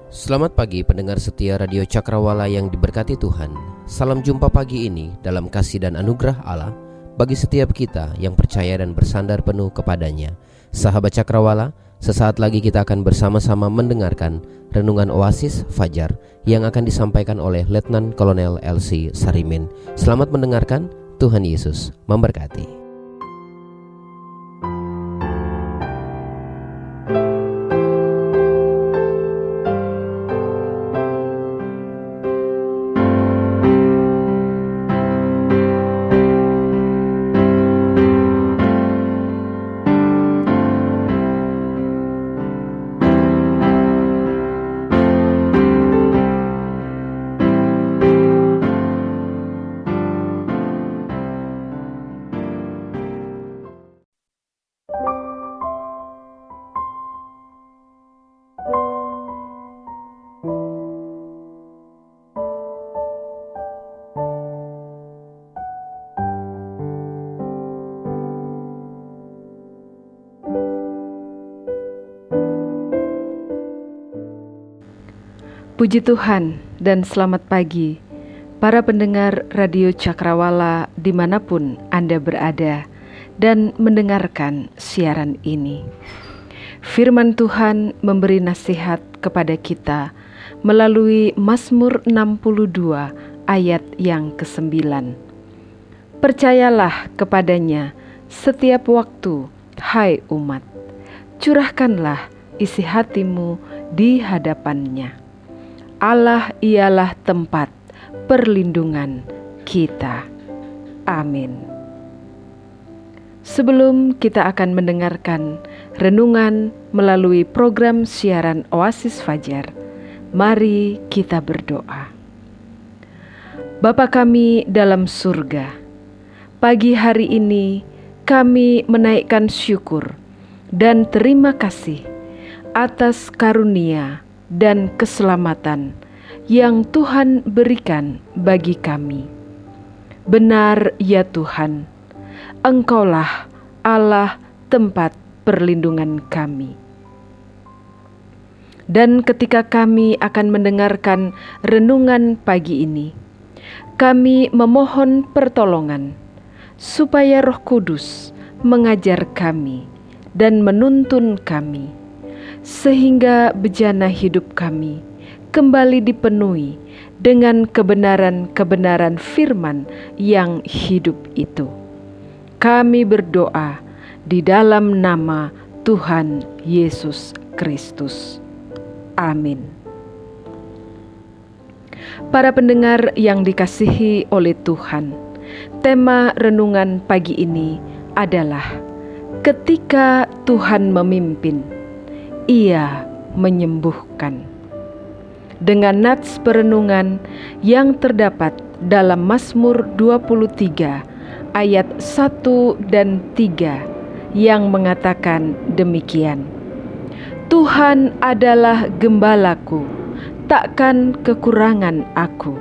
Selamat pagi pendengar setia Radio Cakrawala yang diberkati Tuhan. Salam jumpa pagi ini dalam kasih dan anugerah Allah bagi setiap kita yang percaya dan bersandar penuh kepadanya. Sahabat Cakrawala, sesaat lagi kita akan bersama-sama mendengarkan Renungan Oasis Fajar yang akan disampaikan oleh Letnan Kolonel LC Sarimin. Selamat mendengarkan, Tuhan Yesus memberkati. Puji Tuhan dan selamat pagi para pendengar Radio Cakrawala dimanapun Anda berada dan mendengarkan siaran ini. Firman Tuhan memberi nasihat kepada kita melalui Mazmur 62 ayat yang ke-9. Percayalah kepadanya setiap waktu, hai umat, curahkanlah isi hatimu di hadapannya. Allah ialah tempat perlindungan kita. Amin. Sebelum kita akan mendengarkan renungan melalui program siaran Oasis Fajar, mari kita berdoa. Bapa kami dalam surga, pagi hari ini kami menaikkan syukur dan terima kasih atas karunia dan keselamatan yang Tuhan berikan bagi kami. Benar ya Tuhan, Engkaulah Allah tempat perlindungan kami. Dan ketika kami akan mendengarkan renungan pagi ini, kami memohon pertolongan supaya Roh Kudus mengajar kami dan menuntun kami, sehingga bejana hidup kami kembali dipenuhi dengan kebenaran-kebenaran firman yang hidup itu. Kami berdoa di dalam nama Tuhan Yesus Kristus. Amin. Para pendengar yang dikasihi oleh Tuhan, tema renungan pagi ini adalah ketika Tuhan memimpin, Ia menyembuhkan. Dengan nats perenungan yang terdapat dalam Mazmur 23 ayat 1 dan 3 yang mengatakan demikian. Tuhan adalah gembalaku, takkan kekurangan aku.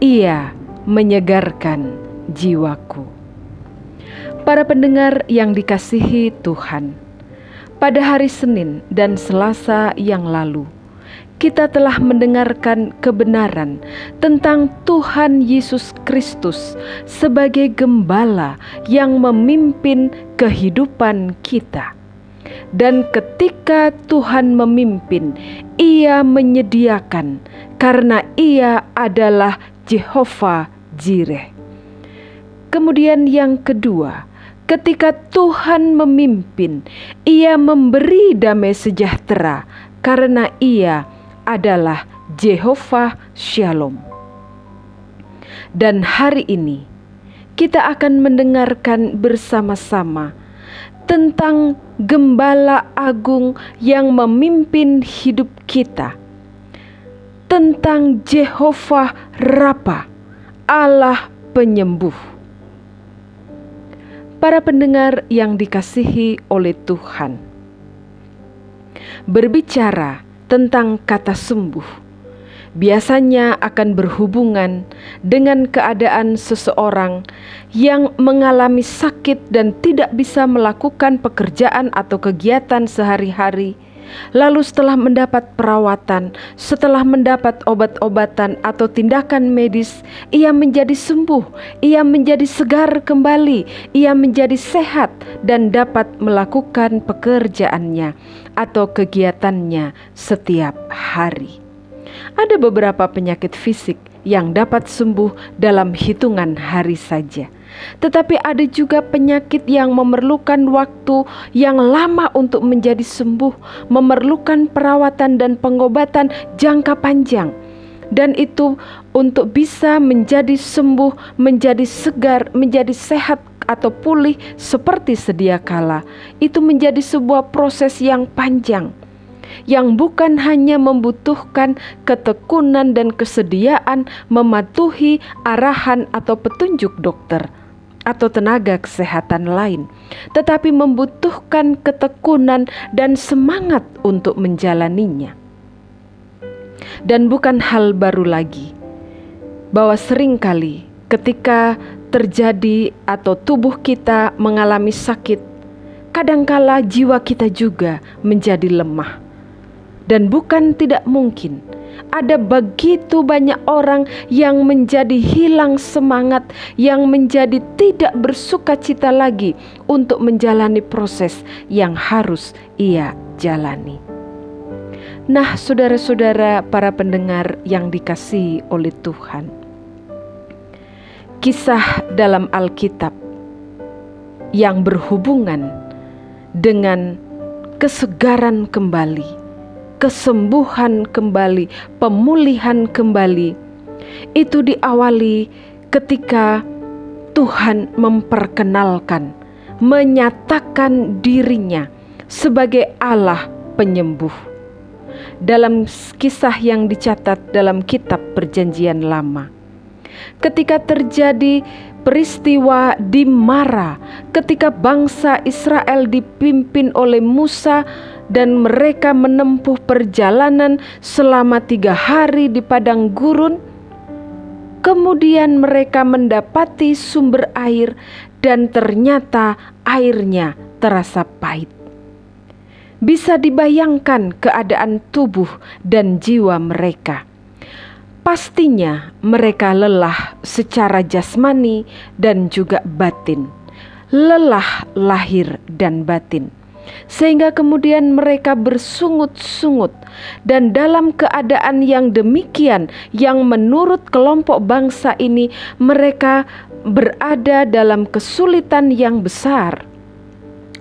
Ia menyegarkan jiwaku. Para pendengar yang dikasihi Tuhan, pada hari Senin dan Selasa yang lalu, kita telah mendengarkan kebenaran tentang Tuhan Yesus Kristus sebagai gembala yang memimpin kehidupan kita. Dan ketika Tuhan memimpin, Ia menyediakan karena Ia adalah Jehovah Jireh. Kemudian yang kedua, ketika Tuhan memimpin, Ia memberi damai sejahtera karena Ia adalah Jehovah Shalom. Dan hari ini kita akan mendengarkan bersama-sama tentang Gembala Agung yang memimpin hidup kita, tentang Jehovah Rafa, Allah penyembuh. Para pendengar yang dikasihi oleh Tuhan, berbicara tentang kata sembuh biasanya akan berhubungan dengan keadaan seseorang yang mengalami sakit dan tidak bisa melakukan pekerjaan atau kegiatan sehari-hari Lalu setelah mendapat perawatan, setelah mendapat obat-obatan atau tindakan medis, ia menjadi sembuh, ia menjadi segar kembali, ia menjadi sehat dan dapat melakukan pekerjaannya atau kegiatannya setiap hari. Ada beberapa penyakit fisik yang dapat sembuh dalam hitungan hari saja. Tetapi ada juga penyakit yang memerlukan waktu yang lama untuk menjadi sembuh, memerlukan perawatan dan pengobatan jangka panjang. Dan itu untuk bisa menjadi sembuh, menjadi segar, menjadi sehat atau pulih seperti sedia kala, itu menjadi sebuah proses yang panjang, yang bukan hanya membutuhkan ketekunan dan kesediaan mematuhi arahan atau petunjuk dokter atau tenaga kesehatan lain, tetapi membutuhkan ketekunan dan semangat untuk menjalaninya. Dan bukan hal baru lagi bahwa seringkali ketika terjadi atau tubuh kita mengalami sakit, kadangkala jiwa kita juga menjadi lemah. Dan bukan tidak mungkin ada begitu banyak orang yang menjadi hilang semangat, yang menjadi tidak bersukacita lagi untuk menjalani proses yang harus ia jalani. Nah, saudara-saudara para pendengar yang dikasihi oleh Tuhan, kisah dalam Alkitab yang berhubungan dengan kesegaran kembali, kesembuhan kembali, pemulihan kembali, itu diawali ketika Tuhan memperkenalkan, menyatakan dirinya sebagai Allah penyembuh. Dalam kisah yang dicatat dalam kitab Perjanjian Lama, ketika terjadi peristiwa di Mara, ketika bangsa Israel dipimpin oleh Musa dan mereka menempuh perjalanan selama 3 hari di padang gurun, kemudian mereka mendapati sumber air dan ternyata airnya terasa pahit. Bisa dibayangkan keadaan tubuh dan jiwa mereka. Pastinya mereka lelah secara jasmani dan juga batin. Lelah lahir dan batin. Sehingga kemudian mereka bersungut-sungut. Dan dalam keadaan yang demikian, yang menurut kelompok bangsa ini, mereka berada dalam kesulitan yang besar.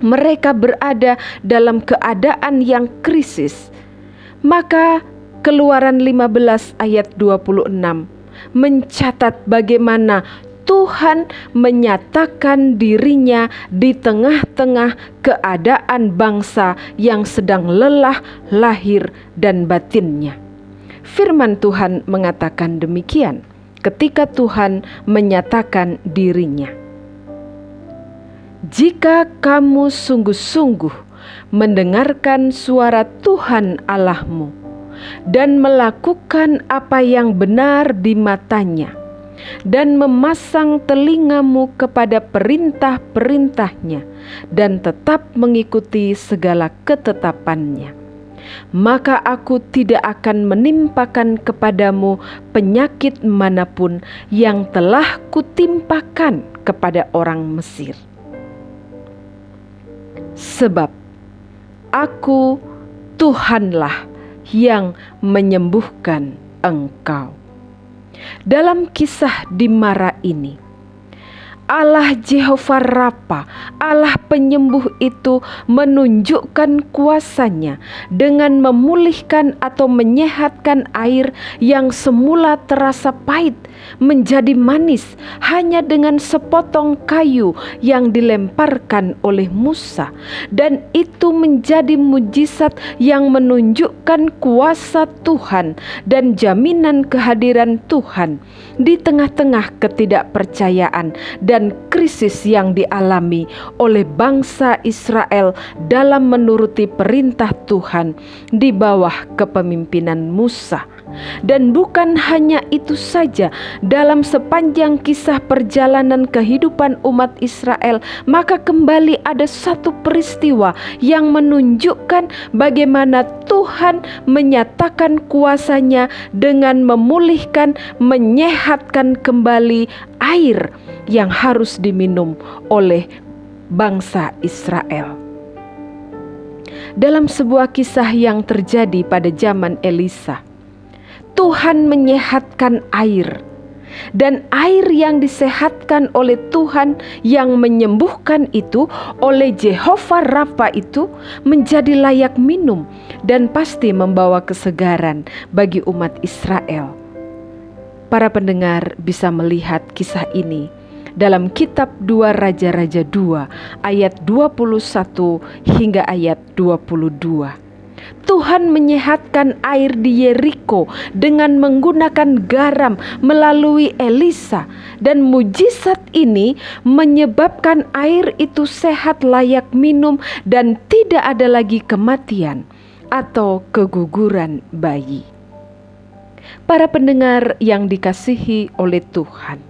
Mereka berada dalam keadaan yang krisis. Maka Keluaran 15 ayat 26 mencatat bagaimana Tuhan menyatakan dirinya di tengah-tengah keadaan bangsa yang sedang lelah lahir dan batinnya. Firman Tuhan mengatakan demikian ketika Tuhan menyatakan dirinya. Jika kamu sungguh-sungguh mendengarkan suara Tuhan Allahmu dan melakukan apa yang benar di matanya, dan memasang telingamu kepada perintah-perintahnya, dan tetap mengikuti segala ketetapannya, maka aku tidak akan menimpakan kepadamu penyakit manapun yang telah kutimpakan kepada orang Mesir. Sebab aku Tuhanlah yang menyembuhkan engkau. Dalam kisah di Mara ini, Allah Jehovah Rafa, Allah penyembuh itu menunjukkan kuasanya dengan memulihkan atau menyehatkan air yang semula terasa pahit menjadi manis hanya dengan sepotong kayu yang dilemparkan oleh Musa. Dan itu menjadi mujizat yang menunjukkan kuasa Tuhan dan jaminan kehadiran Tuhan di tengah-tengah ketidakpercayaan dan krisis yang dialami oleh bangsa Israel dalam menuruti perintah Tuhan di bawah kepemimpinan Musa. Dan bukan hanya itu saja, dalam sepanjang kisah perjalanan kehidupan umat Israel, maka kembali ada satu peristiwa yang menunjukkan bagaimana Tuhan menyatakan kuasa-Nya dengan memulihkan, menyehatkan kembali air yang harus diminum oleh bangsa Israel. Dalam sebuah kisah yang terjadi pada zaman Elisa, Tuhan menyehatkan air, dan air yang disehatkan oleh Tuhan yang menyembuhkan itu oleh Jehovah Rafa itu menjadi layak minum dan pasti membawa kesegaran bagi umat Israel. Para pendengar bisa melihat kisah ini dalam kitab 2 Raja-Raja 2 ayat 21 hingga ayat 22. Tuhan menyehatkan air di Yeriko dengan menggunakan garam melalui Elisa, dan mujizat ini menyebabkan air itu sehat layak minum dan tidak ada lagi kematian atau keguguran bayi. Para pendengar yang dikasihi oleh Tuhan,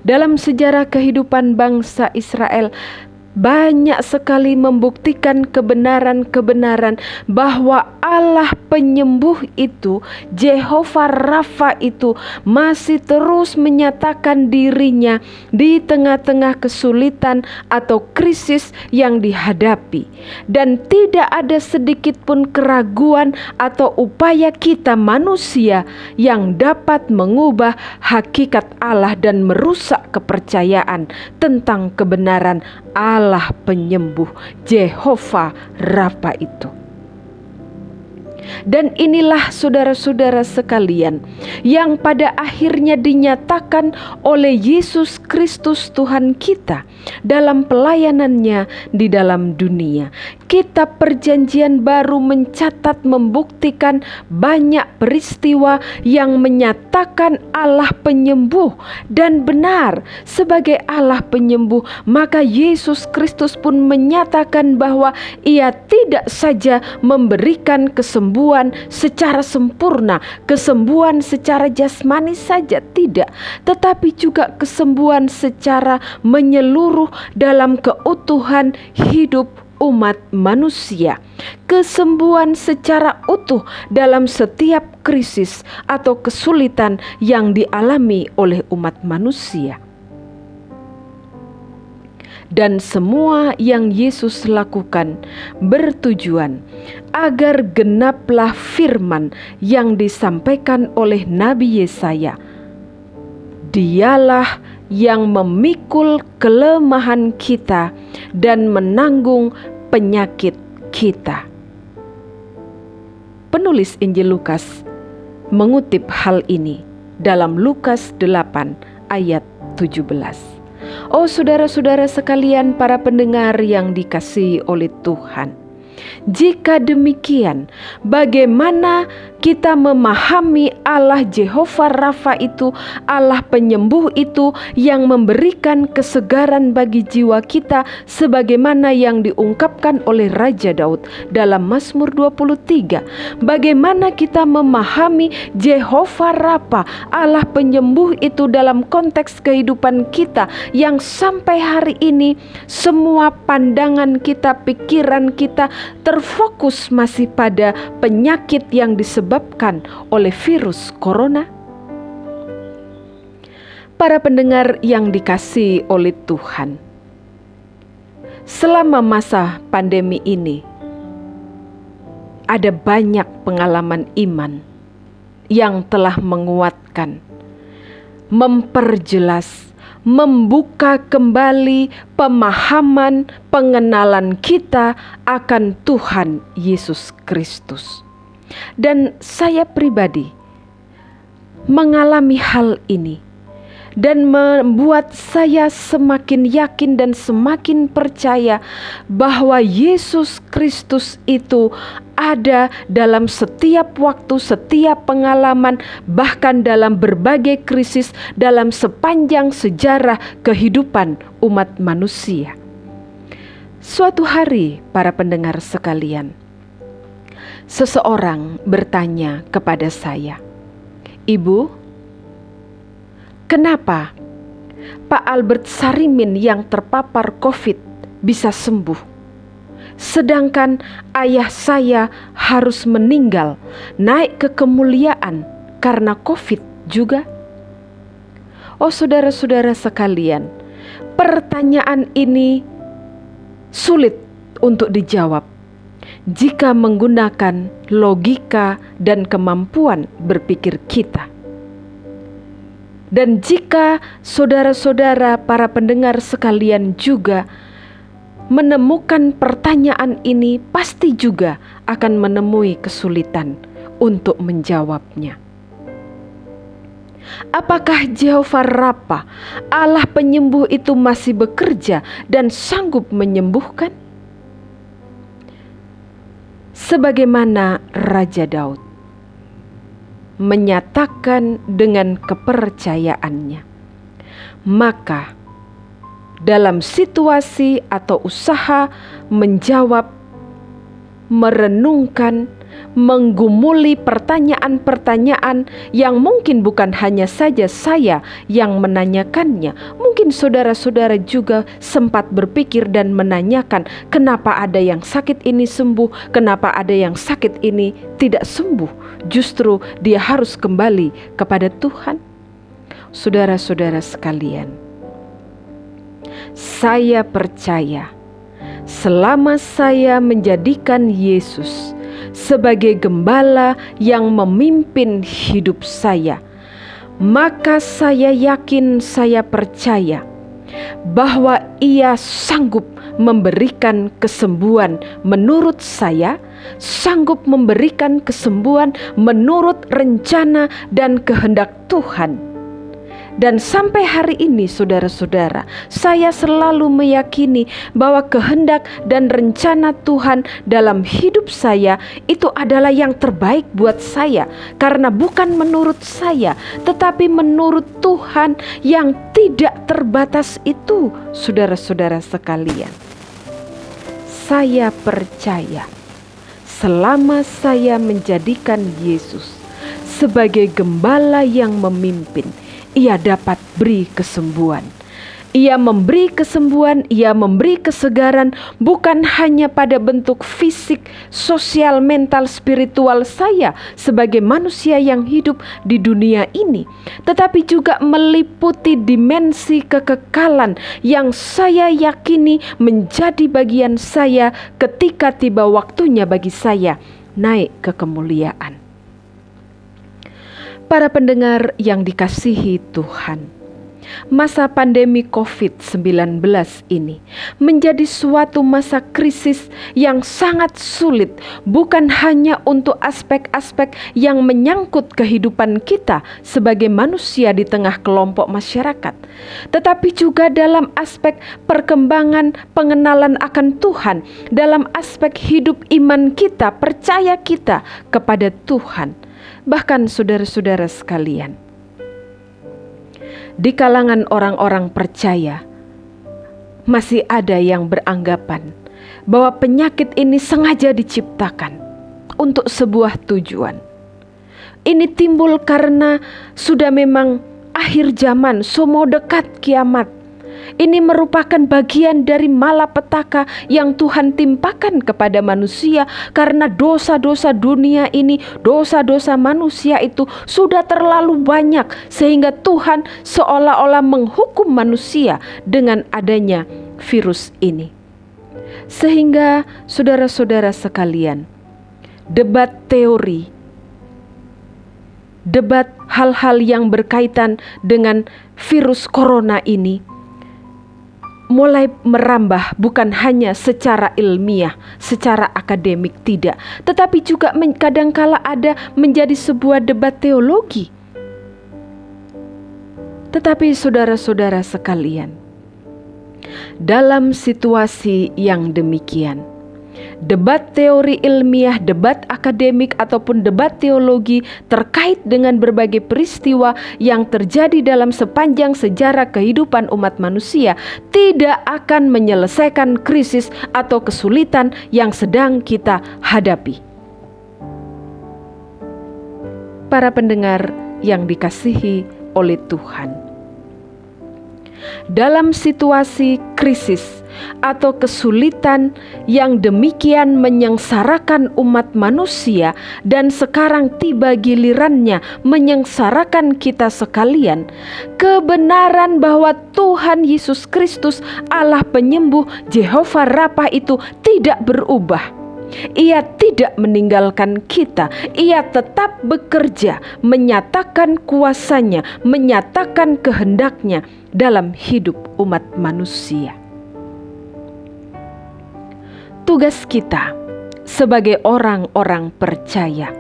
dalam sejarah kehidupan bangsa Israel banyak sekali membuktikan kebenaran-kebenaran bahwa Allah penyembuh itu, Jehovah Rafa itu, masih terus menyatakan dirinya di tengah-tengah kesulitan atau krisis yang dihadapi. Dan tidak ada sedikit pun keraguan atau upaya kita manusia yang dapat mengubah hakikat Allah dan merusak kepercayaan tentang kebenaran Allah penyembuh, Jehovah Rafa itu. Dan inilah saudara-saudara sekalian yang pada akhirnya dinyatakan oleh Yesus Kristus Tuhan kita dalam pelayanannya di dalam dunia. Kitab Perjanjian Baru mencatat, membuktikan banyak peristiwa yang menyatakan Allah penyembuh, dan benar sebagai Allah penyembuh, maka Yesus Kristus pun menyatakan bahwa Ia tidak saja memberikan kesembuhan secara sempurna, kesembuhan secara jasmani saja tidak, tetapi juga kesembuhan secara menyeluruh dalam keutuhan hidup umat manusia, kesembuhan secara utuh dalam setiap krisis atau kesulitan yang dialami oleh umat manusia. Dan semua yang Yesus lakukan bertujuan agar genaplah firman yang disampaikan oleh Nabi Yesaya. Dialah yang memikul kelemahan kita dan menanggung penyakit kita. Penulis Injil Lukas mengutip hal ini dalam Lukas 8 ayat 17. Oh saudara-saudara sekalian, para pendengar yang dikasihi oleh Tuhan, jika demikian, bagaimana kita memahami Allah Jehovah Rafa itu, Allah penyembuh itu yang memberikan kesegaran bagi jiwa kita sebagaimana yang diungkapkan oleh Raja Daud dalam Mazmur 23. Bagaimana kita memahami Jehovah Rafa, Allah penyembuh itu dalam konteks kehidupan kita yang sampai hari ini semua pandangan kita, pikiran kita terfokus masih pada penyakit yang disebabkan oleh virus corona? Para pendengar yang dikasihi oleh Tuhan, selama masa pandemi ini ada banyak pengalaman iman yang telah menguatkan, memperjelas, membuka kembali pemahaman, pengenalan kita akan Tuhan Yesus Kristus. Dan saya pribadi mengalami hal ini dan membuat saya semakin yakin dan semakin percaya bahwa Yesus Kristus itu ada dalam setiap waktu, setiap pengalaman, bahkan dalam berbagai krisis dalam sepanjang sejarah kehidupan umat manusia. Suatu hari, para pendengar sekalian, seseorang bertanya kepada saya, Ibu, kenapa Pak Albert Sarimin yang terpapar COVID bisa sembuh, sedangkan ayah saya harus meninggal naik ke kemuliaan karena COVID juga? Oh saudara-saudara sekalian, pertanyaan ini sulit untuk dijawab jika menggunakan logika dan kemampuan berpikir kita. Dan jika saudara-saudara para pendengar sekalian juga menemukan pertanyaan ini, pasti juga akan menemui kesulitan untuk menjawabnya. Apakah Jehovah Rafa, Allah penyembuh itu masih bekerja dan sanggup menyembuhkan? Sebagaimana Raja Daud menyatakan dengan kepercayaannya, maka dalam situasi atau usaha menjawab, merenungkan, menggumuli pertanyaan-pertanyaan yang mungkin bukan hanya saja saya yang menanyakannya. Mungkin saudara-saudara juga sempat berpikir dan menanyakan, kenapa ada yang sakit ini sembuh, kenapa ada yang sakit ini tidak sembuh. Justru dia harus kembali kepada Tuhan. Saudara-saudara sekalian, saya percaya selama saya menjadikan Yesus sebagai gembala yang memimpin hidup saya, maka saya yakin, saya percaya bahwa Ia sanggup memberikan kesembuhan menurut saya, sanggup memberikan kesembuhan menurut rencana dan kehendak Tuhan. Dan sampai hari ini saudara-saudara, saya selalu meyakini bahwa kehendak dan rencana Tuhan dalam hidup saya itu adalah yang terbaik buat saya. Karena bukan menurut saya, tetapi menurut Tuhan yang tidak terbatas itu, saudara-saudara sekalian. Saya percaya selama saya menjadikan Yesus sebagai gembala yang memimpin, Ia dapat beri kesembuhan. Ia memberi kesembuhan, Ia memberi kesegaran bukan hanya pada bentuk fisik, sosial, mental, spiritual saya sebagai manusia yang hidup di dunia ini, tetapi juga meliputi dimensi kekekalan yang saya yakini menjadi bagian saya ketika tiba waktunya bagi saya naik ke kemuliaan. Para pendengar yang dikasihi Tuhan, masa pandemi COVID-19 ini menjadi suatu masa krisis yang sangat sulit, bukan hanya untuk aspek-aspek yang menyangkut kehidupan kita sebagai manusia di tengah kelompok masyarakat, tetapi juga dalam aspek perkembangan pengenalan akan Tuhan, dalam aspek hidup iman kita, percaya kita kepada Tuhan. Bahkan saudara-saudara sekalian, di kalangan orang-orang percaya masih ada yang beranggapan bahwa penyakit ini sengaja diciptakan untuk sebuah tujuan. Ini timbul karena sudah memang akhir zaman, semua dekat kiamat. Ini merupakan bagian dari malapetaka yang Tuhan timpakan kepada manusia karena dosa-dosa dunia ini, dosa-dosa manusia itu sudah terlalu banyak sehingga Tuhan seolah-olah menghukum manusia dengan adanya virus ini. Sehingga saudara-saudara sekalian, debat teori, debat hal-hal yang berkaitan dengan virus corona ini mulai merambah bukan hanya secara ilmiah, secara akademik tidak, tetapi juga kadangkala ada menjadi sebuah debat teologi. Tetapi saudara-saudara sekalian, dalam situasi yang demikian, debat teori ilmiah, debat akademik ataupun debat teologi terkait dengan berbagai peristiwa yang terjadi dalam sepanjang sejarah kehidupan umat manusia tidak akan menyelesaikan krisis atau kesulitan yang sedang kita hadapi. Para pendengar yang dikasihi oleh Tuhan. Dalam situasi krisis atau kesulitan yang demikian menyengsarakan umat manusia dan sekarang tiba gilirannya menyengsarakan kita sekalian, kebenaran bahwa Tuhan Yesus Kristus Allah penyembuh Jehovah Rafa itu tidak berubah. Ia tidak meninggalkan kita. Ia tetap bekerja, menyatakan kuasanya, menyatakan kehendaknya dalam hidup umat manusia. Tugas kita sebagai orang-orang percaya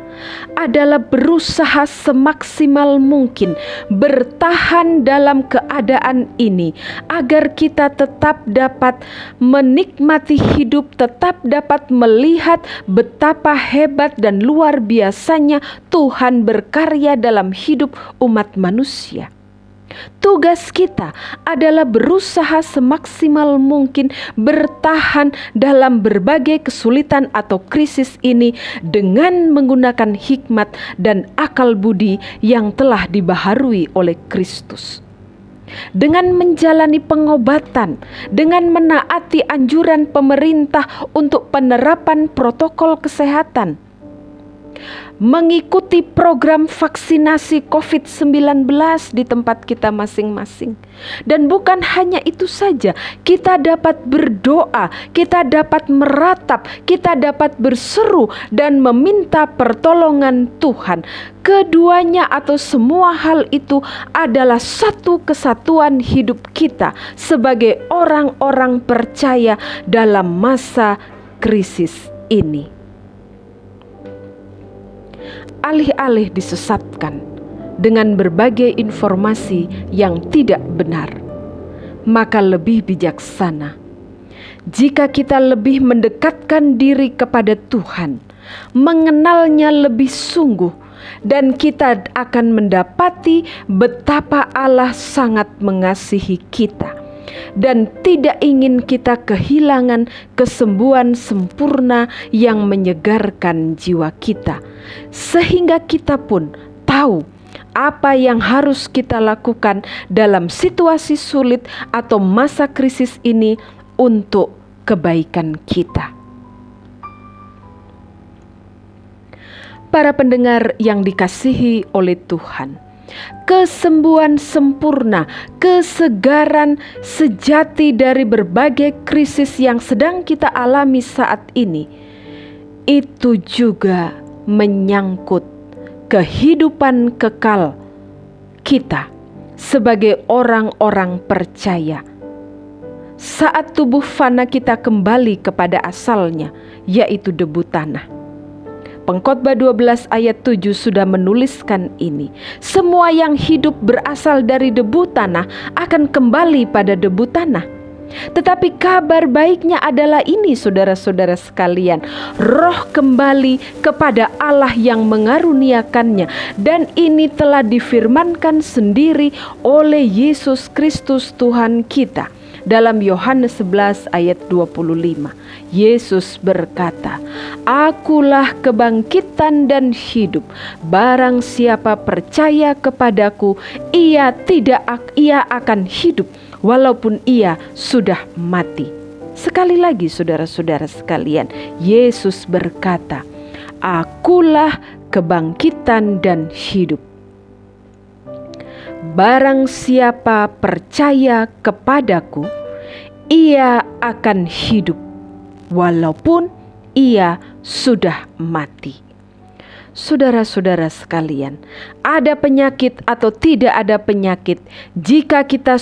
adalah berusaha semaksimal mungkin bertahan dalam keadaan ini agar kita tetap dapat menikmati hidup, tetap dapat melihat betapa hebat dan luar biasanya Tuhan berkarya dalam hidup umat manusia. Tugas kita adalah berusaha semaksimal mungkin bertahan dalam berbagai kesulitan atau krisis ini dengan menggunakan hikmat dan akal budi yang telah dibaharui oleh Kristus. Dengan menjalani pengobatan, dengan menaati anjuran pemerintah untuk penerapan protokol kesehatan, mengikuti program vaksinasi COVID-19 di tempat kita masing-masing. Dan bukan hanya itu saja, kita dapat berdoa, kita dapat meratap, kita dapat berseru dan meminta pertolongan Tuhan. Keduanya atau semua hal itu adalah satu kesatuan hidup kita sebagai orang-orang percaya dalam masa krisis ini. Alih-alih disesatkan dengan berbagai informasi yang tidak benar, maka lebih bijaksana jika kita lebih mendekatkan diri kepada Tuhan, mengenalnya lebih sungguh, dan kita akan mendapati betapa Allah sangat mengasihi kita dan tidak ingin kita kehilangan kesembuhan sempurna yang menyegarkan jiwa kita, sehingga kita pun tahu apa yang harus kita lakukan dalam situasi sulit atau masa krisis ini untuk kebaikan kita. Para pendengar yang dikasihi oleh Tuhan, kesembuhan sempurna, kesegaran sejati dari berbagai krisis yang sedang kita alami saat ini, itu juga menyangkut kehidupan kekal kita sebagai orang-orang percaya. Saat tubuh fana kita kembali kepada asalnya, yaitu debu tanah. Pengkhotbah 12 ayat 7 sudah menuliskan ini. Semua yang hidup berasal dari debu tanah akan kembali pada debu tanah. Tetapi kabar baiknya adalah ini, saudara-saudara sekalian. Roh kembali kepada Allah yang mengaruniakannya. Dan ini telah difirmankan sendiri oleh Yesus Kristus Tuhan kita. Dalam Yohanes 11 ayat 25, Yesus berkata, "Akulah kebangkitan dan hidup. Barang siapa percaya kepadaku, ia akan hidup walaupun ia sudah mati." Sekali lagi saudara-saudara sekalian, Yesus berkata, "Akulah kebangkitan dan hidup. Barang siapa percaya kepadaku, ia akan hidup walaupun ia sudah mati." Saudara-saudara sekalian, ada penyakit atau tidak ada penyakit, jika kita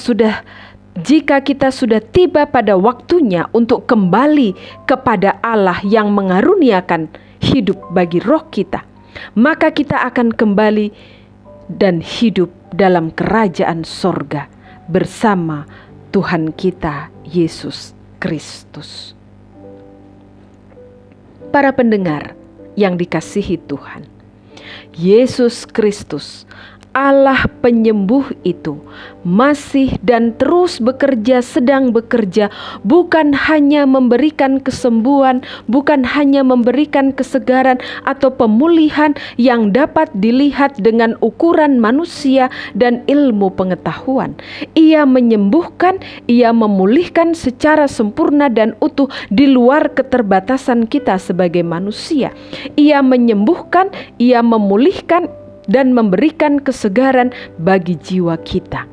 sudah tiba pada waktunya untuk kembali kepada Allah yang mengaruniakan hidup bagi roh kita, maka kita akan kembali dan hidup dalam kerajaan sorga bersama Tuhan kita Yesus Kristus. Para pendengar yang dikasihi Tuhan, Yesus Kristus Allah penyembuh itu masih dan terus sedang bekerja, bukan hanya memberikan kesembuhan, bukan hanya memberikan kesegaran atau pemulihan yang dapat dilihat dengan ukuran manusia dan ilmu pengetahuan. Ia menyembuhkan, ia memulihkan secara sempurna dan utuh di luar keterbatasan kita sebagai manusia. Ia menyembuhkan, ia memulihkan, dan memberikan kesegaran bagi jiwa kita.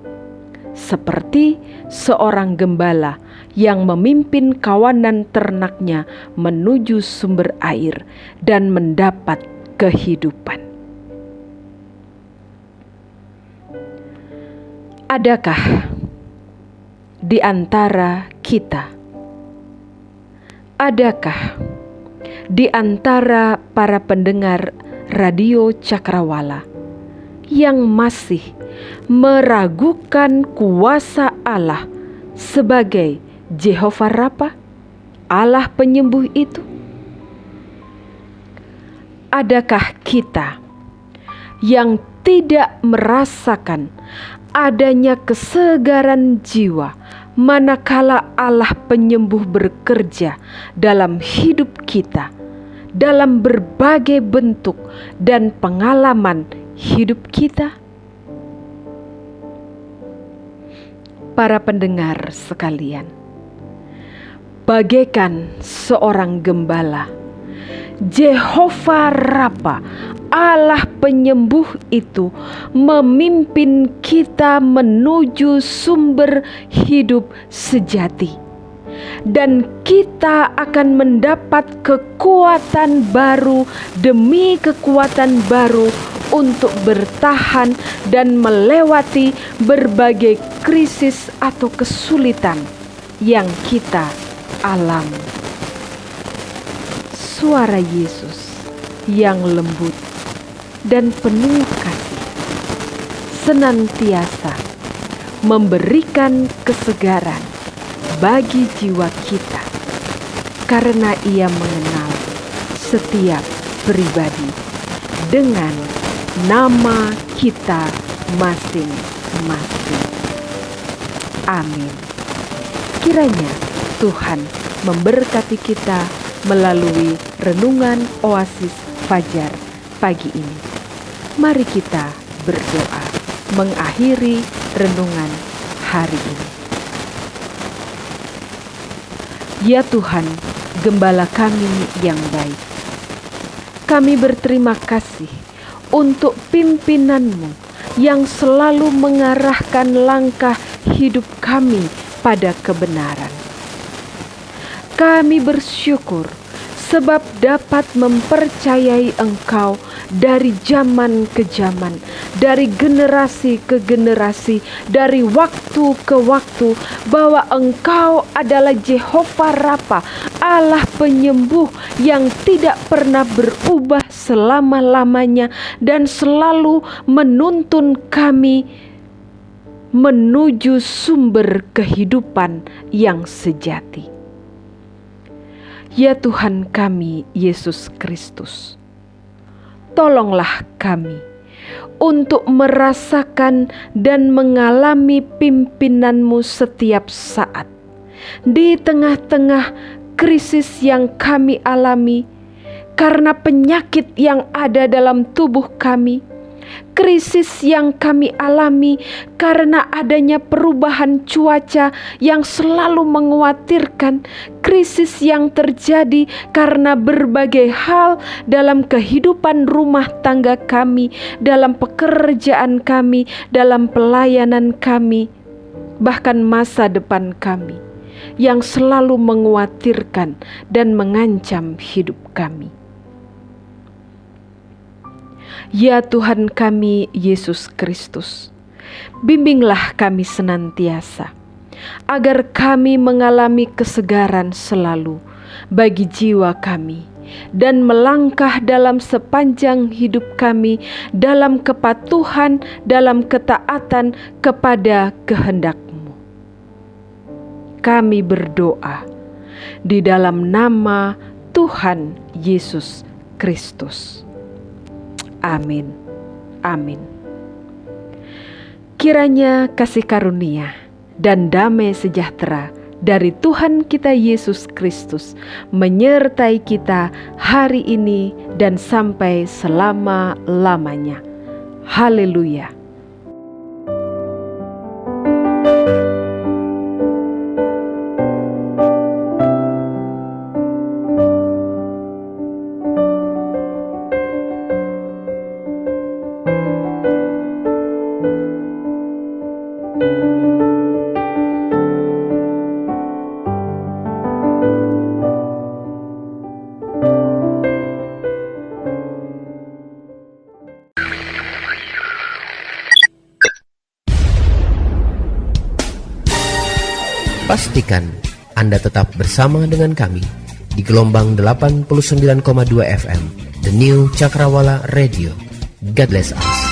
Seperti seorang gembala yang memimpin kawanan ternaknya menuju sumber air dan mendapat kehidupan. Adakah di antara kita, adakah di antara para pendengar Radio Cakrawala yang masih meragukan kuasa Allah sebagai Jehovah Rafa, Allah penyembuh itu? Adakah kita yang tidak merasakan adanya kesegaran jiwa manakala Allah penyembuh bekerja dalam hidup kita, dalam berbagai bentuk dan pengalaman hidup kita? Para pendengar sekalian, bagaikan seorang gembala, Jehovah Rafa, Allah penyembuh itu memimpin kita menuju sumber hidup sejati. Dan kita akan mendapat kekuatan baru demi kekuatan baru untuk bertahan dan melewati berbagai krisis atau kesulitan yang kita alami. Suara Yesus yang lembut dan penuh kasih senantiasa memberikan kesegaran bagi jiwa kita, karena Ia mengenal setiap pribadi dengan nama kita masing-masing. Amin. Kiranya Tuhan memberkati kita melalui renungan Oasis Fajar pagi ini. Mari kita berdoa mengakhiri renungan hari ini. Ya Tuhan, Gembala kami yang baik, kami berterima kasih untuk pimpinan-Mu yang selalu mengarahkan langkah hidup kami pada kebenaran. Kami bersyukur sebab dapat mempercayai Engkau dari zaman ke zaman, dari generasi ke generasi, dari waktu ke waktu, bahwa Engkau adalah Jehovah Rafa, Allah penyembuh yang tidak pernah berubah selama-lamanya dan selalu menuntun kami menuju sumber kehidupan yang sejati. Ya Tuhan kami, Yesus Kristus, tolonglah kami untuk merasakan dan mengalami pimpinan-Mu setiap saat. Di tengah-tengah krisis yang kami alami, karena penyakit yang ada dalam tubuh kami, krisis yang kami alami karena adanya perubahan cuaca yang selalu mengkhawatirkan, krisis yang terjadi karena berbagai hal dalam kehidupan rumah tangga kami, dalam pekerjaan kami, dalam pelayanan kami, bahkan masa depan kami yang selalu mengkhawatirkan dan mengancam hidup kami. Ya Tuhan kami, Yesus Kristus, bimbinglah kami senantiasa, agar kami mengalami kesegaran selalu bagi jiwa kami, dan melangkah dalam sepanjang hidup kami dalam kepatuhan, dalam ketaatan kepada kehendak-Mu. Kami berdoa di dalam nama Tuhan Yesus Kristus. Amin. Amin. Kiranya kasih karunia dan damai sejahtera dari Tuhan kita Yesus Kristus menyertai kita hari ini dan sampai selama-lamanya. Haleluya. Pastikan Anda tetap bersama dengan kami di gelombang 89,2 FM, The New Cakrawala Radio. God bless us.